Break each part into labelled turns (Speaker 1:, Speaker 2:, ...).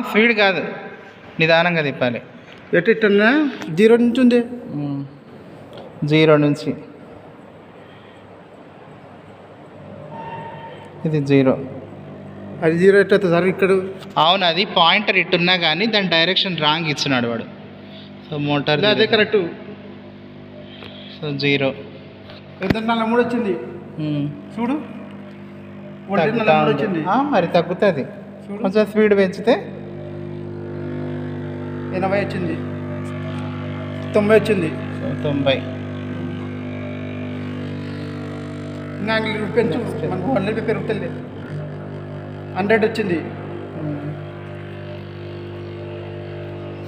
Speaker 1: Speed కాదు, నిదానంగా తిప్పాలి.
Speaker 2: ఎట్టన్నా 0 నుంచి ఉంది.
Speaker 1: 0 నుంచి ఇది 0.
Speaker 2: అది 0 ఎట్టవుతుంది సార్ ఇక్కడ?
Speaker 1: అవును, అది పాయింటర్ ఇట్టున్నా కానీ దాని డైరెక్షన్ రాంగ్ ఇచ్చినాడు వాడు. సో మోటార్
Speaker 2: అదే కరెక్ట్.
Speaker 1: సో 0
Speaker 2: 43 వచ్చింది చూడు. వచ్చింది
Speaker 1: మరి తగ్గుతుంది. కొంచెం స్పీడ్ పెంచితే
Speaker 2: 80 వచ్చింది, 90 వచ్చింది.
Speaker 1: 90
Speaker 2: ఇంకా పెంచు, మనకు 100 పెరుగుతుంది. 100 వచ్చింది.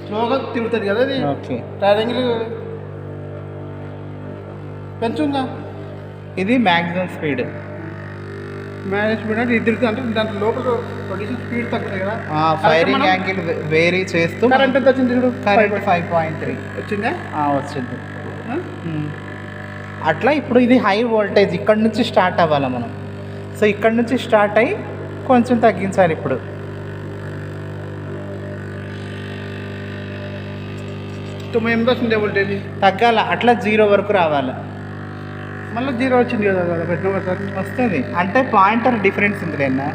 Speaker 2: స్లోగా తిరుగుతుంది కదా అది.
Speaker 1: ఓకే,
Speaker 2: ట్రావెలింగ్ పెంచుందా?
Speaker 1: ఇది మ్యాక్సిమం స్పీడ్.
Speaker 2: మేనేజ్మెంట్ అంటే ఇది తిరుగుతుంది అంటే దాంట్లో లోపల ప్రొడ్యూషన్ స్పీడ్ తగ్గుతుంది కదా.
Speaker 1: ఫైరింగ్ యాంగిల్ వేరీ చేస్తూ.
Speaker 2: కరెంట్ ఎంత వచ్చింది చూడు?
Speaker 1: కరెంట్ 5.3
Speaker 2: వచ్చిందా?
Speaker 1: వచ్చింది. అట్లా ఇప్పుడు ఇది హై వోల్టేజ్ ఇక్కడ నుంచి స్టార్ట్ అవ్వాలి మనం. సో ఇక్కడ నుంచి స్టార్ట్ అయ్యి కొంచెం తగ్గించాలి. ఇప్పుడు
Speaker 2: వస్తుంది వోల్టేజ్
Speaker 1: తగ్గాల, అట్లా 0 వరకు రావాలి.
Speaker 2: మళ్ళీ 0 వచ్చింది కదా పెట్టిన సార్.
Speaker 1: వస్తుంది అంటే పాయింటర్ డిఫరెన్స్ ఉంది లేనా.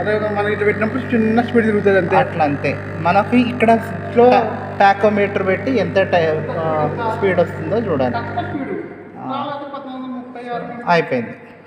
Speaker 2: అదే మనకి ఇట్లా పెట్టినప్పుడు చిన్న స్పీడ్ తిరుగుతుంది అంతే.
Speaker 1: అట్లా అంతే. మనకి ఇక్కడ స్లో టాకోమీటర్ పెట్టి ఎంత స్పీడ్ వస్తుందో చూడాలి.
Speaker 2: స్పీడ్
Speaker 1: అయిపోయింది.